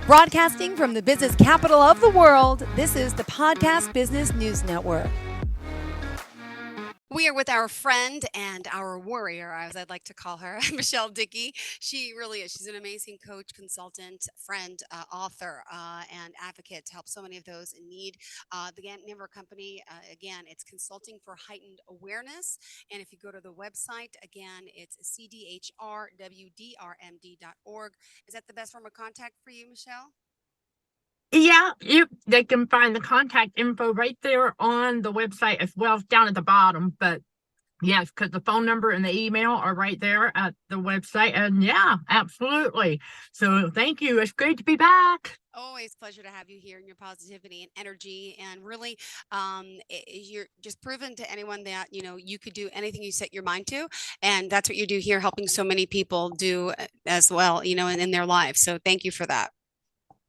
Broadcasting from the business capital of the world, this is the Podcast Business News Network. We are with our friend and our warrior, as I'd like to call her, Michelle Dickey. She really is. She's an amazing coach, consultant, friend, author, and advocate to help so many of those in need. The name of her company, again, it's Consulting for Heightened Awareness. And if you go to the website, again, it's cdhrwdrmd.org. Is that the best form of contact for you, Michelle? Yeah, they can find the contact info right there on the website as well, down at the bottom. But yes, because the phone number and the email are right there at the website. And yeah, absolutely. So thank you. It's great to be back. Always pleasure to have you here and your positivity and energy, and really you're just proven to anyone that you could do anything you set your mind to, and that's what you do here, helping so many people do as well, in their lives. So thank you for that.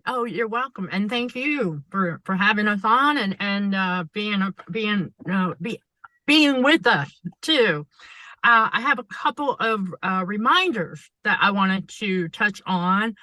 Oh, you're welcome, and thank you for having us on and being with us too. I have a couple of reminders that I wanted to touch on,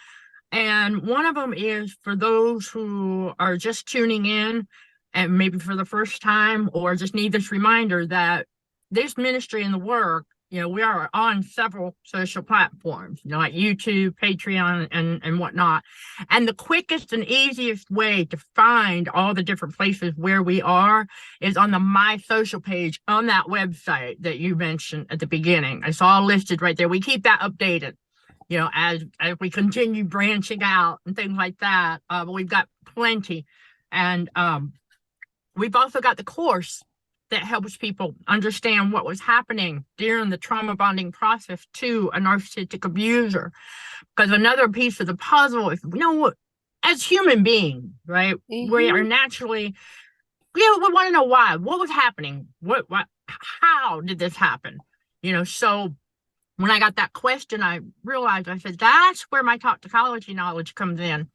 and one of them is for those who are just tuning in, and maybe for the first time, or just need this reminder that this ministry and the work. We are on several social platforms, like YouTube, Patreon, and whatnot. And the quickest and easiest way to find all the different places where we are is on the My Social page on that website that you mentioned at the beginning. It's all listed right there. We keep that updated, as we continue branching out and things like that. We've got plenty. And we've also got the course that helps people understand what was happening during the trauma bonding process to a narcissistic abuser. Because another piece of the puzzle is, as human beings, right, we are naturally, we want to know why, what was happening, how did this happen? So when I got that question, I realized, I said, that's where my toxicology knowledge comes in.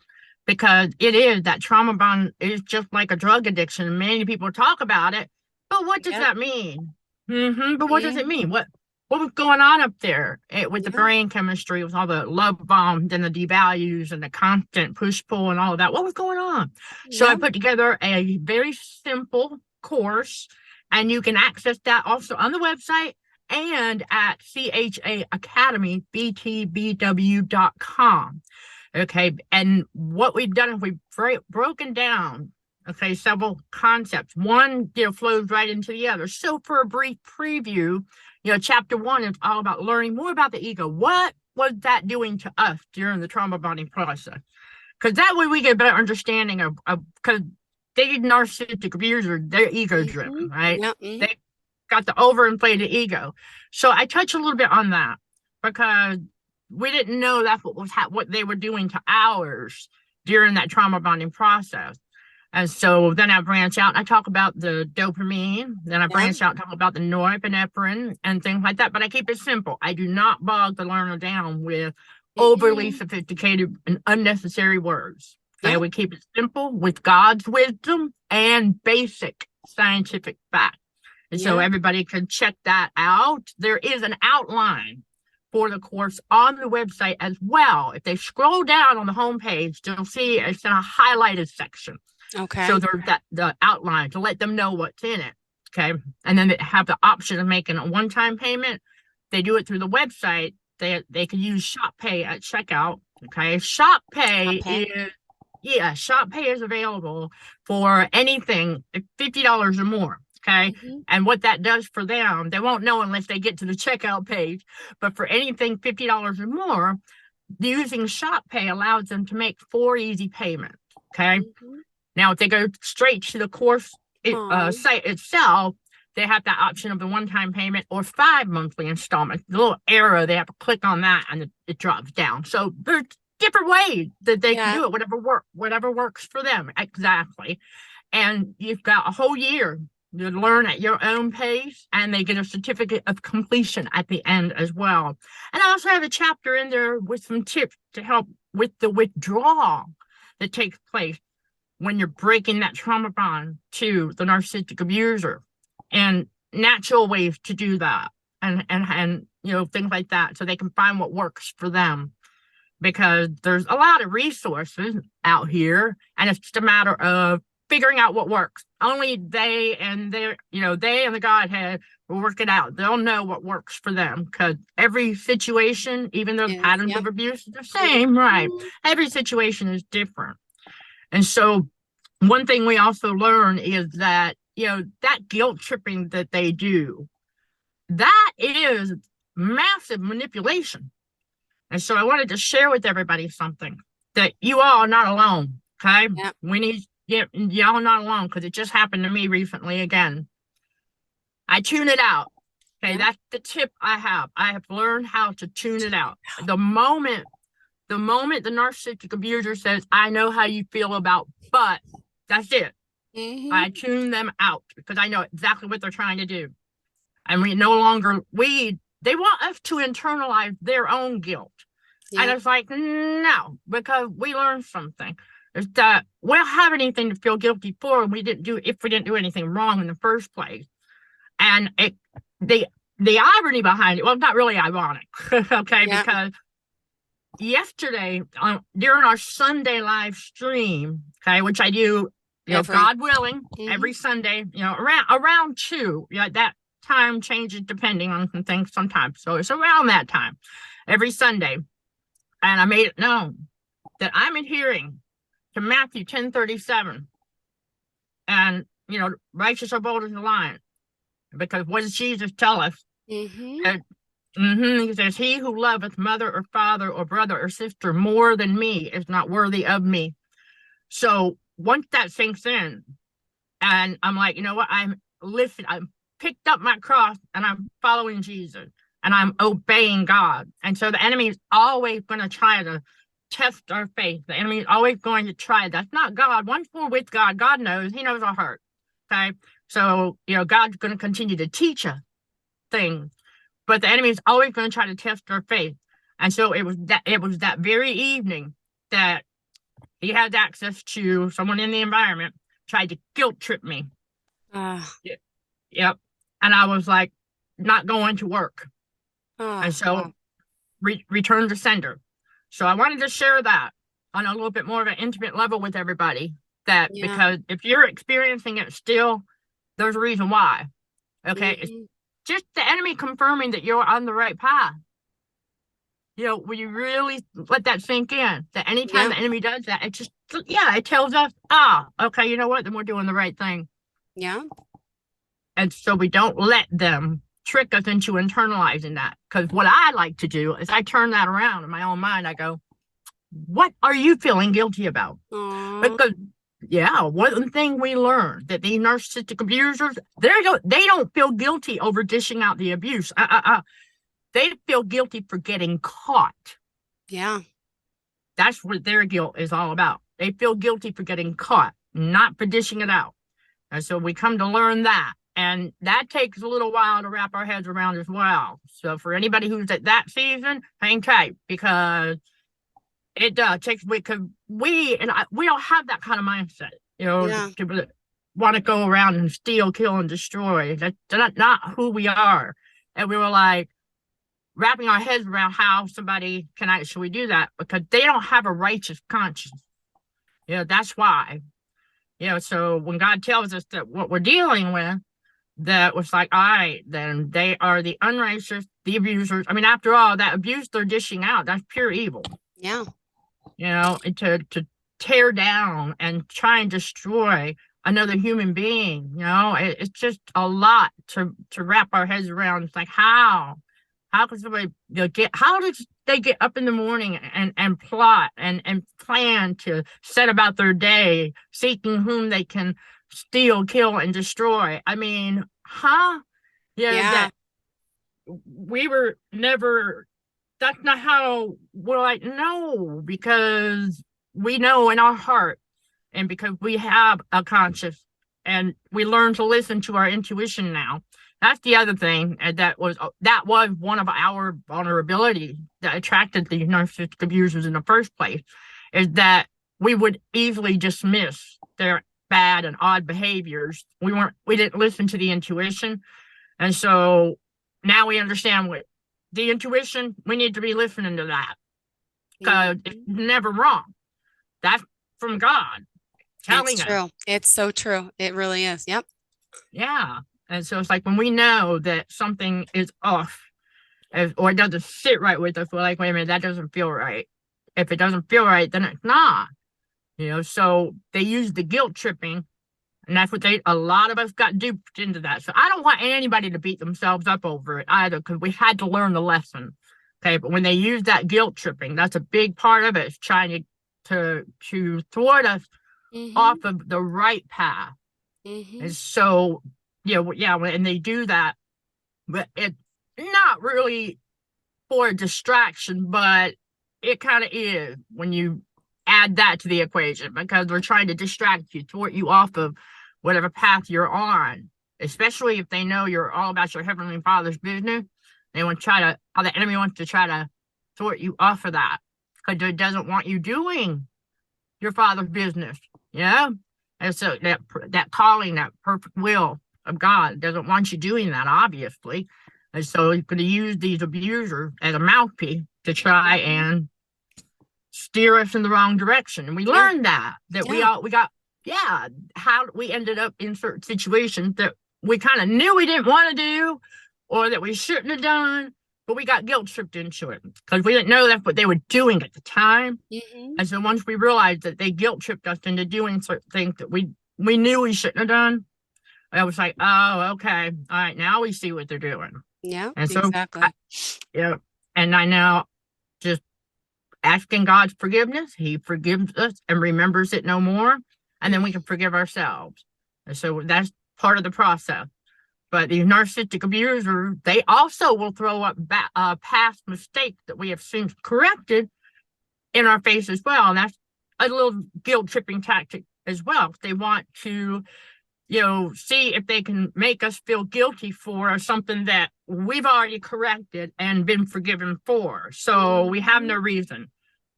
Because it is, that trauma bond is just like a drug addiction. Many people talk about it. But what does that mean? But what does it mean? What was going on up there with the brain chemistry, with all the love bombs and the devalues and the constant push-pull and all of that? What was going on? So I put together a very simple course, and you can access that also on the website and at CHA Academy, btbw.com. Okay, and what we've done is we've broken down several concepts. One, flows right into the other. So for a brief preview, chapter 1 is all about learning more about the ego. What was that doing to us during the trauma bonding process? Because that way we get a better understanding of because they narcissistic abusers, they're ego driven, right? They got the overinflated ego. So I touch a little bit on that because we didn't know that's what they were doing to ours during that trauma bonding process. And so then I branch out and I talk about the dopamine. Then I branch out and talk about the norepinephrine and things like that. But I keep it simple. I do not bog the learner down with overly sophisticated and unnecessary words. Okay, we keep it simple with God's wisdom and basic scientific fact. And so everybody can check that out. There is an outline for the course on the website as well. If they scroll down on the homepage, they'll see it's in a highlighted section. Okay. So there's the outline to let them know what's in it. Okay. And then they have the option of making a one-time payment. They do it through the website. They can use Shop Pay at checkout. Okay. Shop Pay is available for anything $50 or more. Okay. And what that does for them, they won't know unless they get to the checkout page. But for anything $50 or more, using Shop Pay allows them to make 4 easy payments. Okay. Now, if they go straight to the course site itself, they have that option of the one-time payment or 5 monthly installments. The little arrow, they have to click on that and it drops down. So there's different ways that they can do it, whatever works for them. Exactly. And you've got a whole year to learn at your own pace, and they get a certificate of completion at the end as well. And I also have a chapter in there with some tips to help with the withdrawal that takes place when you're breaking that trauma bond to the narcissistic abuser, and natural ways to do that, and things like that, so they can find what works for them. because there's a lot of resources out here, and it's just a matter of figuring out what works. Only they and their, they and the Godhead will work it out. They'll know what works for them, because every situation, even though the Is, patterns yep. of abuse are the same, right? Mhm. Every situation is different. And so one thing we also learn is that, that guilt tripping that they do, that is massive manipulation. And so I wanted to share with everybody something that you all are not alone. Okay. Yep. We need, yeah, y'all not alone, because it just happened to me recently again. I tune it out. Okay. Yep. That's the tip I have. I have learned how to tune it out. The moment the narcissistic abuser says, I know how you feel about, but that's it. Mhm. I tune them out because I know exactly what they're trying to do. And we no longer, they want us to internalize their own guilt. And Yep. it's like, no, because we learned something. Is that we don't have anything to feel guilty for, and if we didn't do anything wrong in the first place. And the the irony behind it, well, it's not really ironic, okay, Yep. because yesterday, during our Sunday live stream, okay, which I do, Every. God willing, Mhm. every Sunday, around 2, that time changes depending on some things sometimes. So it's around that time every Sunday. And I made it known that I'm adhering to Matthew 10:37. And, righteous are bold as a lion. Because what does Jesus tell us? Mhm. That, he says, he who loveth mother or father or brother or sister more than me is not worthy of me. So once that sinks in, and I'm like, you know what? I'm picked up my cross and I'm following Jesus and I'm obeying God. And so the enemy is always going to try to test our faith. The enemy is always going to try. That's not God. Once we're with God, God knows, He knows our heart. Okay. So, God's going to continue to teach us things, but the enemy is always going to try to test our faith. And so it was that very evening that he had access to someone in the environment, tried to guilt trip me. Ah. Yep. And I was like, not going to work. And Ah. so Wow. return to sender. So I wanted to share that on a little bit more of an intimate level with everybody. That Yeah. because if you're experiencing it still, there's a reason why. Okay. It's Mhm. just the enemy confirming that you're on the right path. When you really let that sink in, that anytime Yep. the enemy does that, it tells us, okay, you know what? Then we're doing the right thing. Yeah. And so we don't let them trick us into internalizing that. Because what I like to do is I turn that around in my own mind. I go, what are you feeling guilty about? Aw. Because yeah, one thing we learned that these narcissistic abusers, they don't feel guilty over dishing out the abuse. They feel guilty for getting caught. Yeah. That's what their guilt is all about. They feel guilty for getting caught, not for dishing it out. And so we come to learn that. And that takes a little while to wrap our heads around as well. So for anybody who's at that season, hang tight, because it does take, because we don't have that kind of mindset, Yeah. to want to go around and steal, kill, and destroy. That's not who we are. And we were like wrapping our heads around how somebody can actually do that, because they don't have a righteous conscience. That's why. So when God tells us that what we're dealing with, that was like, all right, then they are the unrighteous, the abusers. I mean, after all, that abuse they're dishing out, that's pure evil. Yeah. And to tear down and try and destroy another human being, it's just a lot to wrap our heads around. It's like, how could somebody how did they get up in the morning and plot and plan to set about their day, seeking whom they can steal, kill, and destroy? I mean, Yeah. that we were never, that's not how we're like, no, because we know in our heart, and because we have a conscience, and we learn to listen to our intuition now. That's the other thing, and that was one of our vulnerabilities that attracted the narcissistic abusers in the first place, is that we would easily dismiss their bad and odd behaviors. We didn't listen to the intuition. And so now we understand what the intuition, we need to be listening to that. because it's Mhm. never wrong. That's from God It's telling us. true. It's so true. It really is. Yep. Yeah. And so it's like when we know that something is off, or it doesn't sit right with us, we're like, wait a minute, that doesn't feel right. If it doesn't feel right, then it's not. So they use the guilt tripping, and that's what a lot of us got duped into that. So I don't want anybody to beat themselves up over it either, because we had to learn the lesson. Okay, but when they use that guilt tripping, that's a big part of it, is trying to thwart us off Mhm. of the right path. And Mhm. so, yeah, and they do that, but it's not really for a distraction, but it kind of is when you add that to the equation, because they're trying to distract you, thwart you off of whatever path you're on, especially if they know you're all about your Heavenly Father's business. They want to try to, how the enemy wants to try to thwart you off of that, because it doesn't want you doing your Father's business. Yeah. And so that calling, that perfect will of God doesn't want you doing that, obviously. And so he's going to use these abusers as a mouthpiece to try Mhm. and steer us in the wrong direction. And we Yeah. learned that Yeah. we got, yeah, how we ended up in certain situations that we kind of knew we didn't want to do, or that we shouldn't have done, but we got guilt tripped into it because we didn't know that's what they were doing at the time. Mhm. And so once we realized that they guilt tripped us into doing certain things that we knew we shouldn't have done, I was like, oh, okay, all right, now we see what they're doing. Yeah. And so, Exactly. yeah, and I now just asking God's forgiveness. He forgives us and remembers it no more, and then we can forgive ourselves. And so that's part of the process. But these narcissistic abusers, they also will throw up past mistakes that we have since corrected in our face as well. And that's a little guilt tripping tactic as well. They want to, see if they can make us feel guilty for something that we've already corrected and been forgiven for. So we have no Mhm. reason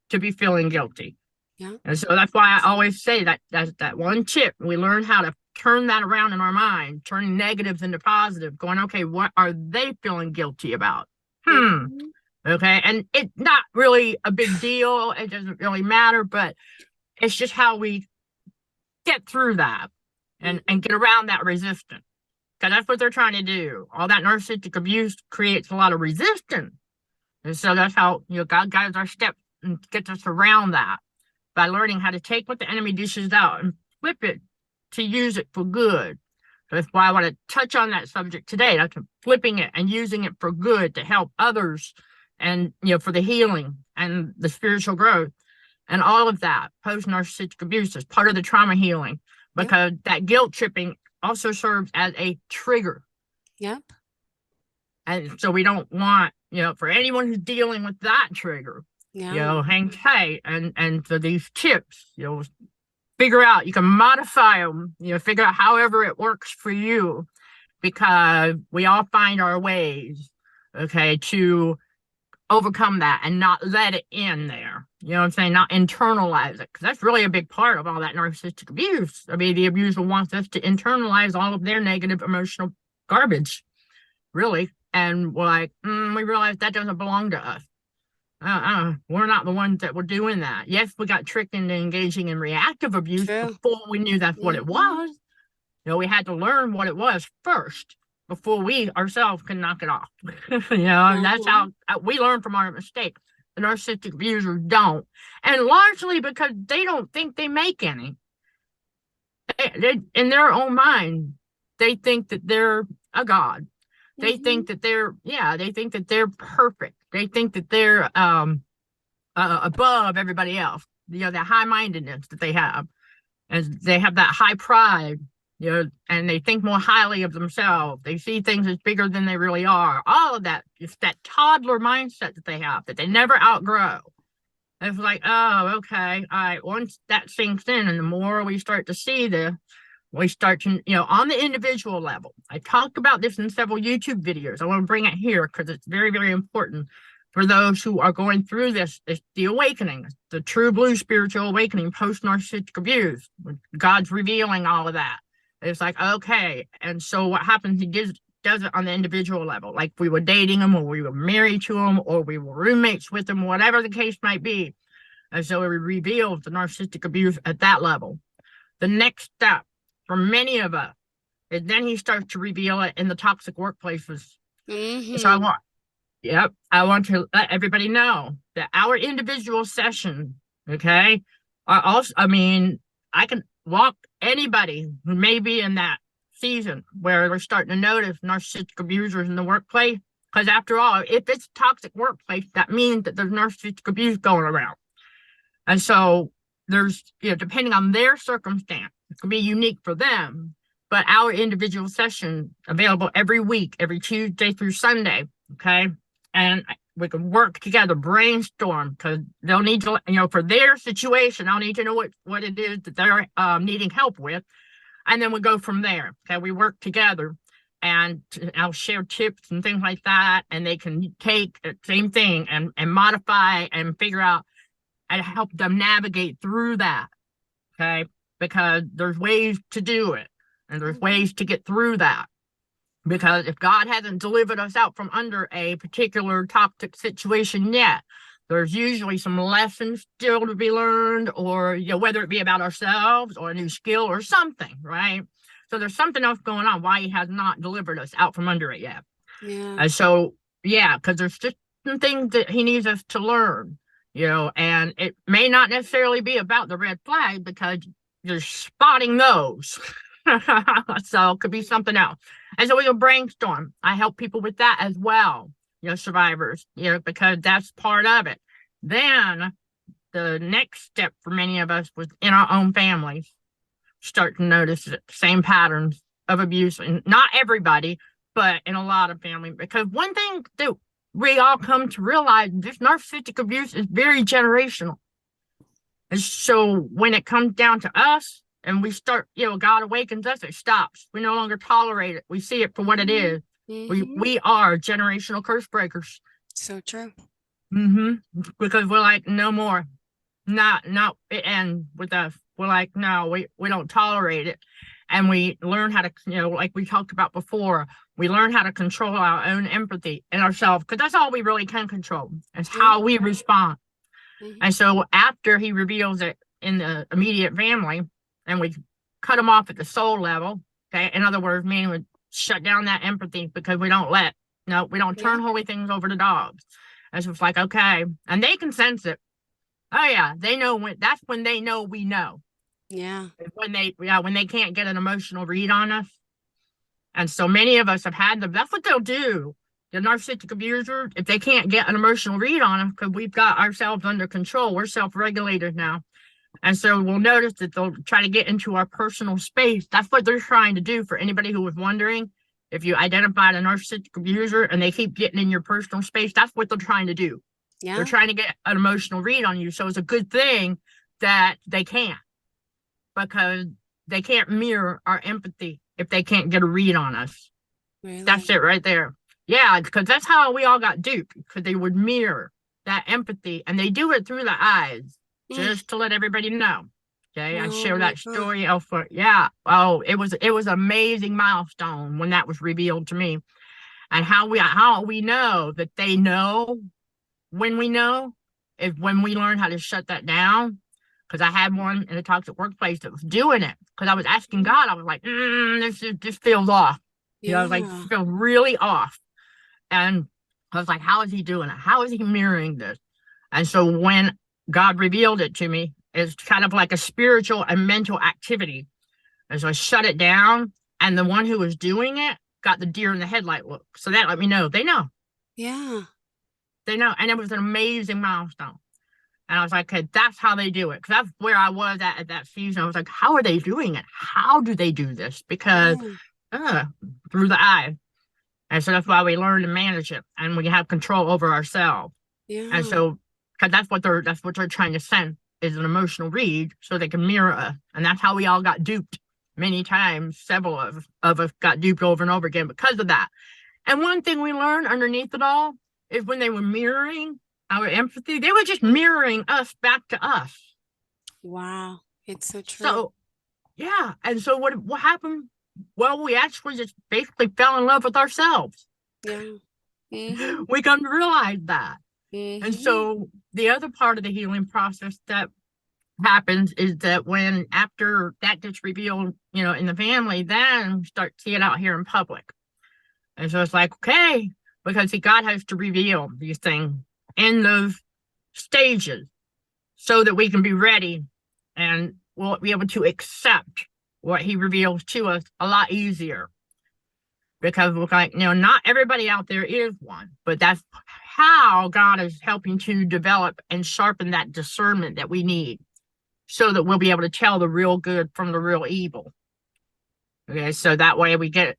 to be feeling guilty. Yeah. And so that's why I always say that one tip. We learn how to turn that around in our mind, turning negatives into positive, going, okay, what are they feeling guilty about? Hmm. Mhm. Okay. And it's not really a big deal. It doesn't really matter, but it's just how we get through that and Mhm. get around that resistance. Because that's what they're trying to do. All that narcissistic abuse creates a lot of resistance. And so that's how, God guides our steps and gets us around that by learning how to take what the enemy dishes out and flip it to use it for good. So that's why I want to touch on that subject today. That's flipping it and using it for good to help others, and for the healing and the spiritual growth and all of that. Post narcissistic abuse is part of the trauma healing, Yep. because that guilt tripping also serves as a trigger. Yep. And so we don't want, for anyone who's dealing with that trigger, Yeah. hang tight. And so these tips, figure out, you can modify them, figure out however it works for you, because we all find our ways, okay, to overcome that and not let it in there. You know what I'm saying? Not internalize it, because that's really a big part of all that narcissistic abuse. I mean, the abuser wants us to internalize all of their negative emotional garbage, really. And we're like, we realize that doesn't belong to us. We're not the ones that were doing that. Yes, we got tricked into engaging in reactive abuse True. before we knew that's what it Mhm. was. We had to learn what it was first before we ourselves can knock it off. And that's Mhm. how we learn from our mistakes. The narcissistic abusers don't. And largely because they don't think they make any. In their own mind, they think that they're a god. They Mhm. think that they think that they're perfect. They think that they're above everybody else. That high mindedness that they have, and they have that high pride. And they think more highly of themselves. They see things as bigger than they really are. All of that, it's that toddler mindset that they have that they never outgrow. It's like, oh, okay, all right. Once that sinks in, and the more we start to see this, we start to, on the individual level. I talked about this in several YouTube videos. I want to bring it here because it's very, very important for those who are going through this the awakening, the true blue spiritual awakening post narcissistic abuse. God's revealing all of that. It's like, okay. And so what happens? He does it on the individual level, like we were dating them, or we were married to them, or we were roommates with them, whatever the case might be. And so it reveals the narcissistic abuse at that level. The next step for many of us is then he starts to reveal it in the toxic workplaces. So Mm-hmm. I want to let everybody know that our individual session, okay, are also, I mean, I can walk anybody who may be in that season where they're starting to notice narcissistic abusers in the workplace. Because after all, if it's a toxic workplace, that means that there's narcissistic abuse going around. And so there's, depending on their circumstance, it can be unique for them. But our individual session available every week, every Tuesday through Sunday, okay? And we can work together, brainstorm, because they'll need to, for their situation, I'll need to know what it is that they're needing help with. And then we go from there, okay? We work together, and I'll share tips and things like that, and they can take the same thing and modify and figure out and help them navigate through that, okay? Because there's ways to do it, and there's ways to get through that. Because if God hasn't delivered us out from under a particular toxic situation yet, there's usually some lessons still to be learned, or whether it be about ourselves or a new skill or something, right? So there's something else going on why he has not delivered us out from under it yet. Yeah. And so, yeah, because there's just some things that he needs us to learn, and it may not necessarily be about the red flag because you're spotting those. So it could be something else. And so we will brainstorm. I help people with that as well, survivors, because that's part of it. Then the next step for many of us was in our own families, start to notice the same patterns of abuse. And not everybody, but in a lot of families. Because one thing that we all come to realize, this narcissistic abuse is very generational. And so when it comes down to us, and we start, God awakens us, it stops. We no longer tolerate it. We see it for what it is. Mm-hmm. We are generational curse breakers. So true. Because we're like, no more. Not it ends with us. We're like, no, we don't tolerate it. And we learn how to, like we talked about before, we learn how to control our own empathy in ourselves, because that's all we really can control. It's how we respond. Mm-hmm. And so after he reveals it in the immediate family, and we cut them off at the soul level, okay? In other words, meaning we shut down that empathy because we don't turn holy things over to dogs. And so it's like, okay, and they can sense it. Oh yeah, they know that's when they know we know. Yeah. When they can't get an emotional read on us. And so many of us have had them. That's what they'll do. The narcissistic abuser, if they can't get an emotional read on us, because we've got ourselves under control, we're self-regulated now. And so we'll notice that they'll try to get into our personal space. That's what they're trying to do. For anybody who was wondering, if you identified a narcissistic abuser and they keep getting in your personal space, that's what they're trying to do. Yeah. They're trying to get an emotional read on you. So it's a good thing that they can't, because they can't mirror our empathy if they can't get a read on us. Really? That's it right there. Yeah, because that's how we all got duped, because they would mirror that empathy, and they do it through the eyes. Just to let everybody know. Okay, I share that story elsewhere. Yeah. Oh, it was an amazing milestone when that was revealed to me. And how we know that they know when we know is when we learn how to shut that down. Because I had one in a toxic workplace that was doing it. Because I was asking God, I was like, this feels off. I was like, this feels really off. And I was like, how is he doing it? How is he mirroring this? And so when God revealed it to me, it's kind of like a spiritual and mental activity. And so I shut it down, and the one who was doing it got the deer in the headlight look. So that let me know. They know. Yeah. They know. And it was an amazing milestone. And I was like, okay, that's how they do it. Because that's where I was at that season. I was like, how are they doing it? How do they do this? Because through the eye. And so that's why we learn to manage it, and we have control over ourselves. Yeah. And so, because that's what they're trying to send, is an emotional read, so they can mirror us. And that's how we all got duped many times. Several of us got duped over and over again because of that. And one thing we learned underneath it all is when they were mirroring our empathy, they were just mirroring us back to us. Wow. It's so true. So, yeah. And so what happened? Well, we actually just basically fell in love with ourselves. Yeah. Mhm. We come to realize that. And Mhm. so the other part of the healing process that happens is that when after that gets revealed, in the family, then we start to see it out here in public. And so it's like, okay, because see, God has to reveal these things in those stages so that we can be ready and we'll be able to accept what he reveals to us a lot easier. Because we're like, not everybody out there is one, but that's how God is helping to develop and sharpen that discernment that we need so that we'll be able to tell the real good from the real evil. Okay, so that way we get,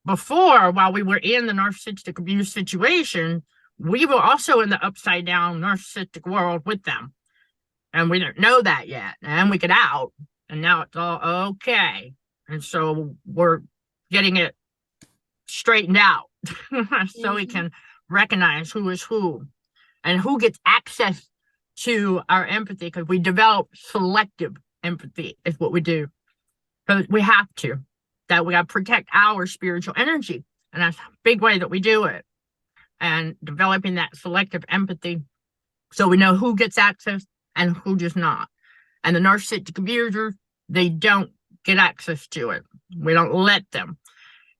before, while we were in the narcissistic abuse situation, we were also in the upside down narcissistic world with them. And we didn't know that yet. And we get out, and now it's all okay. And so we're getting it straightened out so we Mhm. can recognize who is who and who gets access to our empathy, because we develop selective empathy is what we do, because we have to, that we got to protect our spiritual energy, and that's a big way that we do it, and developing that selective empathy so we know who gets access and who does not. And the narcissistic abusers, they don't get access to it. We don't let them.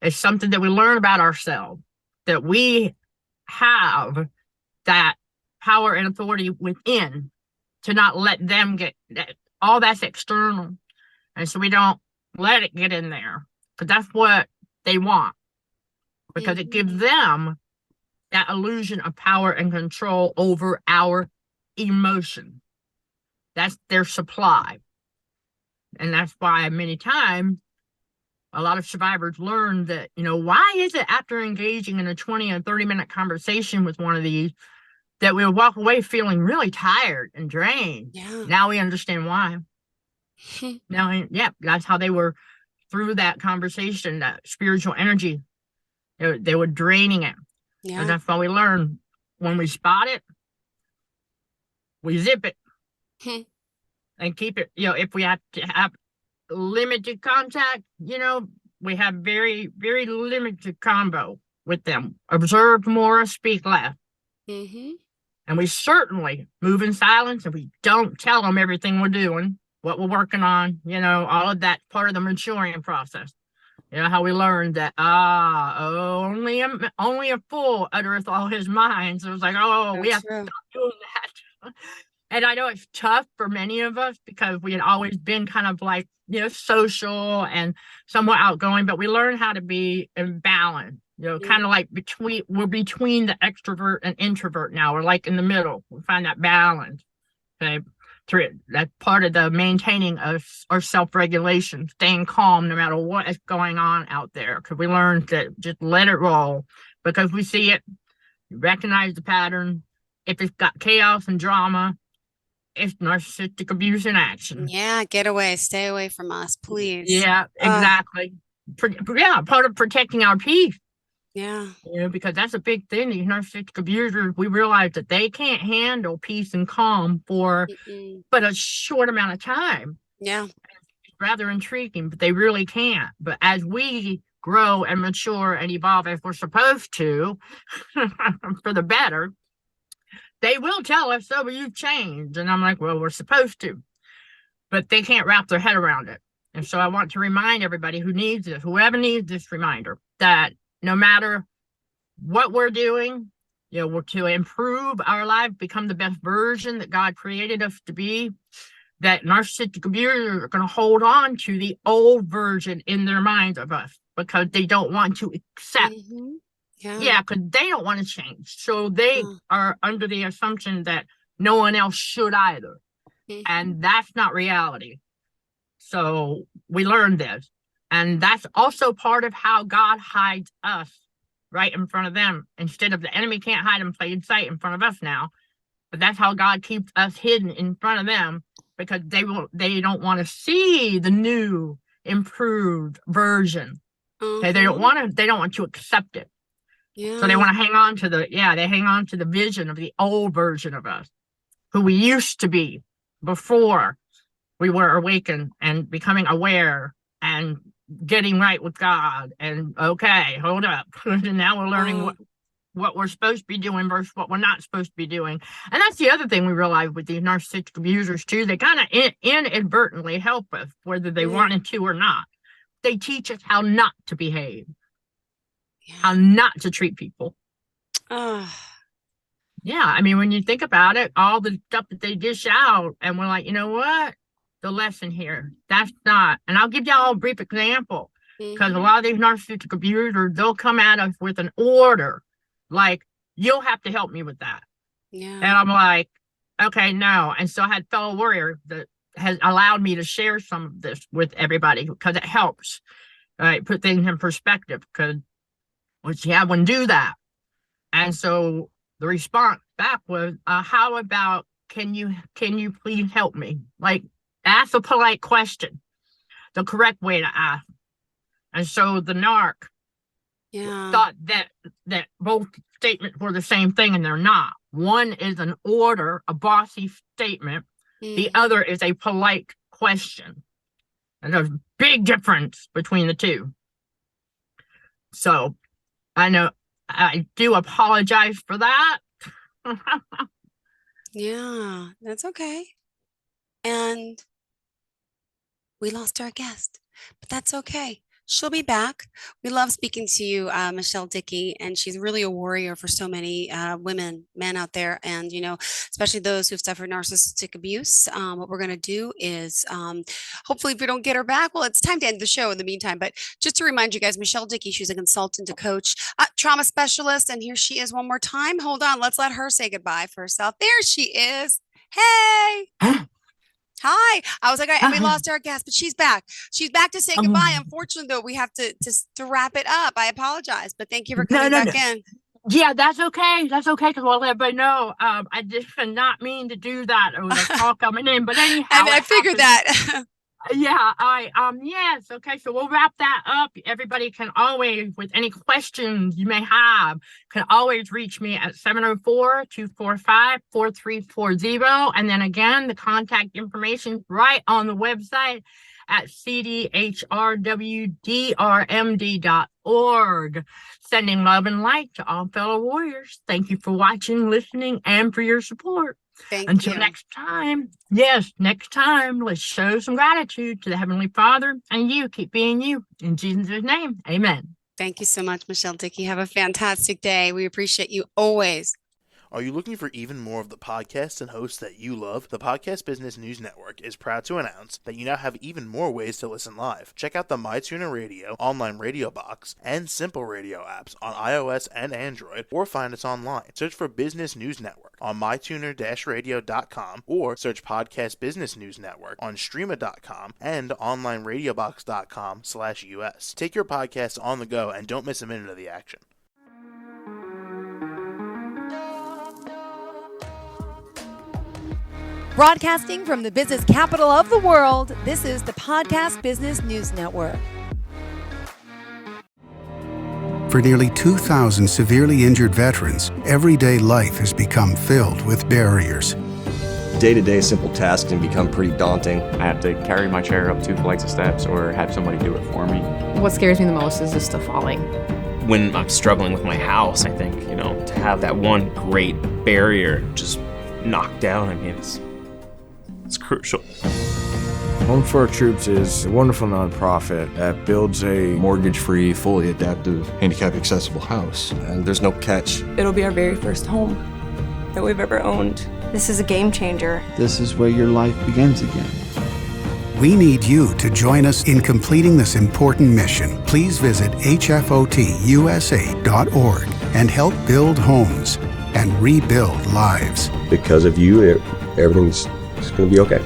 It's something that we learn about ourselves, that we have that power and authority within to not let them get that. All that's external. And so we don't let it get in there, because that's what they want, because it gives Mhm. them that illusion of power and control over our emotion. That's their supply. And that's why many times a lot of survivors learn that, why is it after engaging in a 20 and 30-minute conversation with one of these that we'll walk away feeling really tired and drained? Yeah. Now we understand why. Now, yeah, that's how they were through that conversation, that spiritual energy. They were draining it. And Yeah. that's why we learn, when we spot it, we zip it and keep it. If we have to have limited contact, we have very, very limited combo with them. Observe more, speak less. Mhm. And we certainly move in silence, and we don't tell them everything we're doing, what we're working on, all of that part of the maturing process. How we learned that, only a fool uttereth all his mind. So it's like, oh, So we have to true. stop doing that. And I know it's tough for many of us because we had always been kind of like, social and somewhat outgoing, but we learn how to be in balance, kind of like we're between the extrovert and introvert now. We're like in the middle. We find that balance. Okay. That's part of the maintaining of our self-regulation, staying calm no matter what is going on out there. Because we learn to just let it roll, because we see it, recognize the pattern. If it's got chaos and drama, it's narcissistic abuse in action. Yeah, get away. Stay away from us, please. Yeah, Ah, exactly. Yeah, part of protecting our peace. yeah. Because that's a big thing. These narcissistic abusers, we realize that they can't handle peace and calm for Mm-mm. but a short amount of time. Yeah. It's rather intriguing, but they really can't. But as we grow and mature and evolve as we're supposed to, for the better, they will tell us, "So, you've changed." And I'm like, well, we're supposed to, but they can't wrap their head around it. And so I want to remind everybody who needs this, whoever needs this reminder, that no matter what we're doing, we're to improve our life, become the best version that God created us to be, that narcissistic abusers are going to hold on to the old version in their minds of us because they don't want to accept. Mhm. Yeah. Yeah, because they don't want to change. So they Yeah. are under the assumption that no one else should either. Mhm. And that's not reality. So we learned this. And that's also part of how God hides us right in front of them. Instead of the enemy can't hide in plain sight in front of us now, but that's how God keeps us hidden in front of them, because they don't want to see the new, improved version. Okay, Uh-huh. they don't want to accept it. So they Yeah. want to hang on to they hang on to the vision of the old version of us, who we used to be before we were awakened and becoming aware and getting right with God. And okay, hold up. And now we're learning Oh, what we're supposed to be doing versus what we're not supposed to be doing. And that's the other thing we realize with these narcissistic abusers too. They kind of inadvertently help us, whether they yeah, wanted to or not. They teach us how not to behave, how yeah. not to treat people. Oh, Yeah, I mean, when you think about it, all the stuff that they dish out, and we're like, you know what? The lesson here, that's not. And I'll give y'all a brief example, because a mm-hmm. lot of these narcissistic abusers, they'll come at us with an order, like, you'll have to help me with that. Yeah, And I'm like, okay, no. And so I had fellow warrior that has allowed me to share some of this with everybody because it helps, right? Put things in perspective, because once you have one do that. And so the response back was, how about, can you please help me? Like, ask a polite question, the correct way to ask. And so the narc yeah. thought that both statements were the same thing, and they're not. One is an order, a bossy statement. The Mm-hmm. other is a polite question. And there's a big difference between the two. So I know I do apologize for that. Yeah, that's okay. And we lost our guest, but that's okay. She'll be back. We love speaking to you, Michelle Dickey, and she's really a warrior for so many women, men out there, and especially those who've suffered narcissistic abuse. What we're going to do is, hopefully, if we don't get her back, well, it's time to end the show in the meantime. But just to remind you guys, Michelle Dickey, she's a consultant, a coach, trauma specialist, and here she is one more time. Hold on, let's let her say goodbye for herself. There she is. Hey. Hi. I was like, and we lost our guest, but she's back. She's back to say goodbye. Um, Unfortunately, though, we have to wrap it up. I apologize, but thank you for no, coming no, no. back in. Yeah, that's okay. That's okay, because we'll let everybody know. I just did not mean to do that. It was a call coming in, but anyhow, And it I figured happened. that. Yeah, yes, okay. So we'll wrap that up. Everybody can always, with any questions you may have, can always reach me at 704-245-4340. And then again, the contact information right on the website at cdhrwdrmd.org. Sending love and light to all fellow warriors. Thank you for watching, listening, and for your support. Thank Until you. next time, yes, next time, let's show some gratitude to the Heavenly Father, and you keep being you. In Jesus' name, amen. Thank you so much, Michelle Dickey. Have a fantastic day. We appreciate you always. Are you looking for even more of the podcasts and hosts that you love? The Podcast Business News Network is proud to announce that you now have even more ways to listen live. Check out the MyTuner Radio, online radio box, and Simple Radio apps on iOS and Android, or find us online. Search for Business News Network on mytuner-radio.com, or search Podcast Business News Network on streama.com and onlineradiobox.com/US. Take your podcasts on the go and don't miss a minute of the action. Broadcasting from the business capital of the world, this is the Podcast Business News Network. For nearly 2,000 severely injured veterans, everyday life has become filled with barriers. Day-to-day simple tasks can become pretty daunting. I have to carry my chair up 2 flights of steps or have somebody do it for me. What scares me the most is just the falling. When I'm struggling with my house, I think, to have that one great barrier just knocked down, it's crucial. Home for Our Troops is a wonderful nonprofit that builds a mortgage-free, fully adaptive, handicap-accessible house. And there's no catch. It'll be our very first home that we've ever owned. This is a game changer. This is where your life begins again. We need you to join us in completing this important mission. Please visit hfotusa.org and help build homes and rebuild lives. Because of you, everything's going to be okay.